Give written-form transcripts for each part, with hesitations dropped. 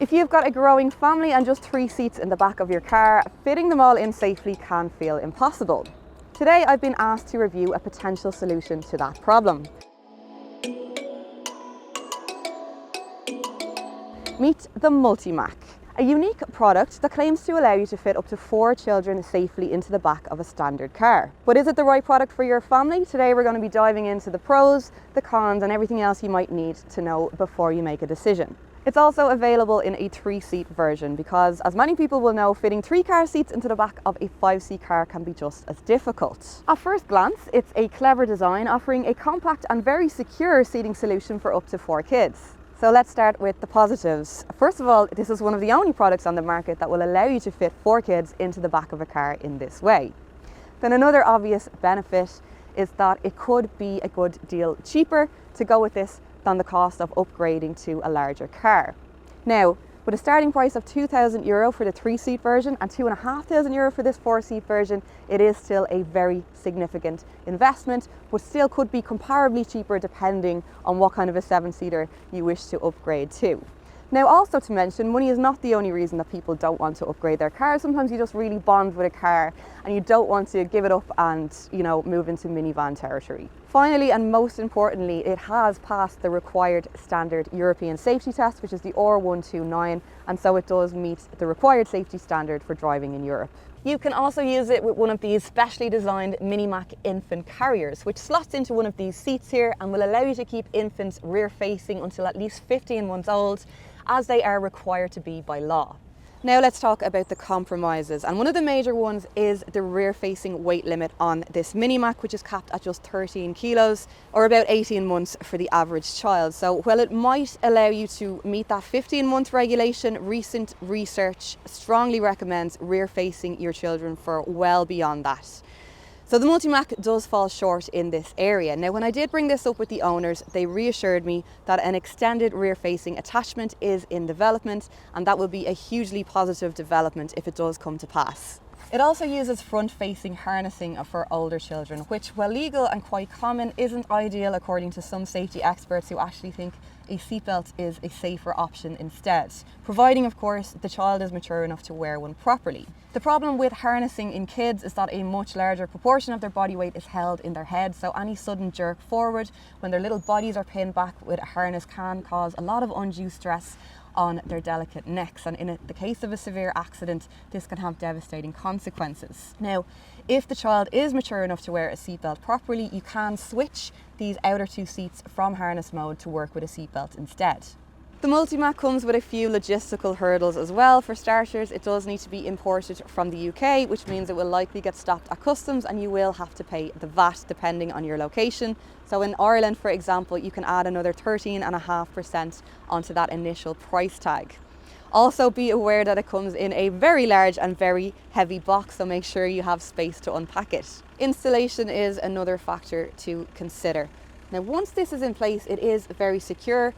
If you've got a growing family and just 3 seats in the back of your car, fitting them all in safely can feel impossible. Today I've been asked to review a potential solution to that problem. Meet the Multimac, a unique product that claims to allow you to fit up to 4 children safely into the back of a standard car. But is it the right product for your family? Today we're going to be diving into the pros, the cons and everything else you might need to know before you make a decision. It's also available in a 3-seat version because, as many people will know, fitting 3 car seats into the back of a 5-seat car can be just as difficult. At first glance, it's a clever design offering a compact and very secure seating solution for up to 4 kids. So let's start with the positives. First of all, this is one of the only products on the market that will allow you to fit 4 kids into the back of a car in this way. Then another obvious benefit is that it could be a good deal cheaper to go with this than the cost of upgrading to a larger car. Now, with a starting price of €2,000 for the 3-seat version and €2,500 for this 4-seat version, it is still a very significant investment, but still could be comparably cheaper depending on what kind of a 7-seater you wish to upgrade to. Now, also to mention, money is not the only reason that people don't want to upgrade their cars. Sometimes you just really bond with a car and you don't want to give it up and, move into minivan territory. Finally, and most importantly, it has passed the required standard European safety test, which is the R129, and so it does meet the required safety standard for driving in Europe. You can also use it with one of these specially designed Multimac infant carriers, which slots into one of these seats here and will allow you to keep infants rear facing until at least 15 months old, as they are required to be by law. Now let's talk about the compromises, and one of the major ones is the rear facing weight limit on this Multimac, which is capped at just 13 kilos or about 18 months for the average child. So while it might allow you to meet that 15-month regulation, recent research strongly recommends rear facing your children for well beyond that. So the Multimac does fall short in this area. Now, when I did bring this up with the owners, they reassured me that an extended rear-facing attachment is in development, and that will be a hugely positive development if it does come to pass. It also uses front-facing harnessing for older children, which, while legal and quite common, isn't ideal according to some safety experts who actually think a seatbelt is a safer option instead, providing of course the child is mature enough to wear one properly. The problem with harnessing in kids is that a much larger proportion of their body weight is held in their head, so any sudden jerk forward when their little bodies are pinned back with a harness can cause a lot of undue stress on their delicate necks, and in the case of a severe accident, this can have devastating consequences. Now, if the child is mature enough to wear a seatbelt properly, you can switch these outer 2 seats from harness mode to work with a seatbelt instead. The Multimac comes with a few logistical hurdles as well. For starters, it does need to be imported from the UK, which means it will likely get stopped at customs and you will have to pay the VAT depending on your location. So in Ireland, for example, you can add another 13.5% onto that initial price tag. Also be aware that it comes in a very large and very heavy box, so make sure you have space to unpack it. Installation is another factor to consider. Now, once this is in place, it is very secure,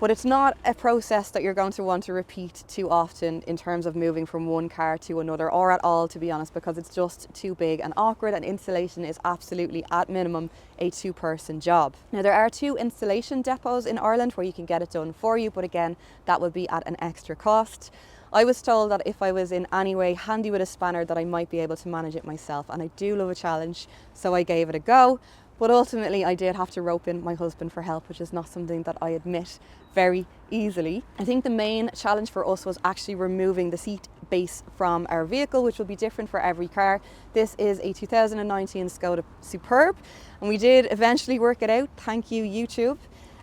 but it's not a process that you're going to want to repeat too often in terms of moving from one car to another, or at all, to be honest, because it's just too big and awkward, and installation is absolutely, at minimum, a 2-person job. Now, there are 2 installation depots in Ireland where you can get it done for you, but again, that would be at an extra cost. I was told that if I was in any way handy with a spanner that I might be able to manage it myself, and I do love a challenge, so I gave it a go. But ultimately I did have to rope in my husband for help, which is not something that I admit very easily. I think the main challenge for us was actually removing the seat base from our vehicle, which will be different for every car. This is a 2019 Skoda Superb, and we did eventually work it out. Thank you, YouTube.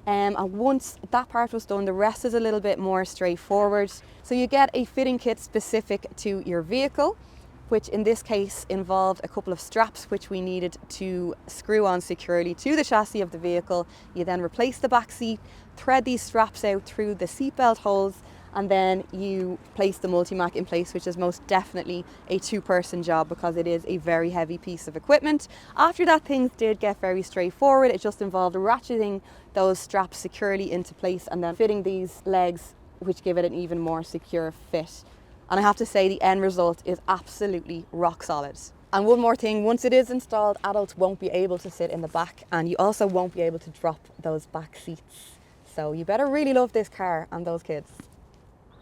And once that part was done, the rest is a little bit more straightforward. So you get a fitting kit specific to your vehicle, which in this case involved a couple of straps which we needed to screw on securely to the chassis of the vehicle. You then replace the back seat, thread these straps out through the seatbelt holes, and then you place the Multimac in place, which is most definitely a 2-person job because it is a very heavy piece of equipment. After that, things did get very straightforward. It just involved ratcheting those straps securely into place and then fitting these legs, which give it an even more secure fit. And I have to say, the end result is absolutely rock solid. And one more thing, once it is installed, adults won't be able to sit in the back, and you also won't be able to drop those back seats. So you better really love this car and those kids.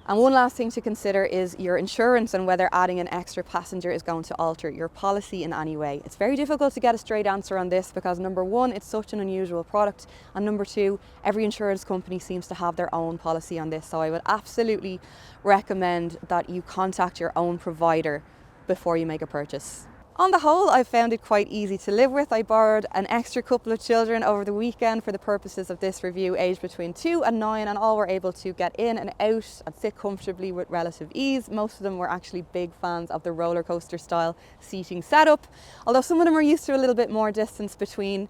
And one last thing to consider is your insurance and whether adding an extra passenger is going to alter your policy in any way. It's very difficult to get a straight answer on this because number one, it's such an unusual product, and number two, every insurance company seems to have their own policy on this. So I would absolutely recommend that you contact your own provider before you make a purchase. On the whole, I've found it quite easy to live with. I borrowed an extra couple of children over the weekend for the purposes of this review, aged between 2 and 9, and all were able to get in and out and sit comfortably with relative ease. Most of them were actually big fans of the roller coaster style seating setup, although some of them are used to a little bit more distance between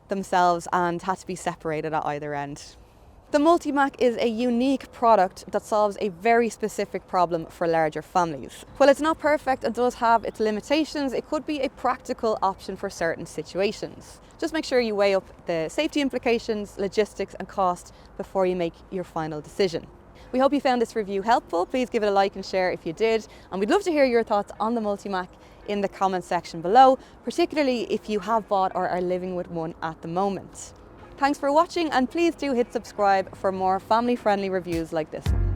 themselves and had to be separated at either end. The Multimac is a unique product that solves a very specific problem for larger families. While it's not perfect and does have its limitations, it could be a practical option for certain situations. Just make sure you weigh up the safety implications, logistics and cost before you make your final decision. We hope you found this review helpful. Please give it a like and share if you did, and we'd love to hear your thoughts on the Multimac in the comment section below, particularly if you have bought or are living with one at the moment. Thanks for watching, and please do hit subscribe for more family-friendly reviews like this one.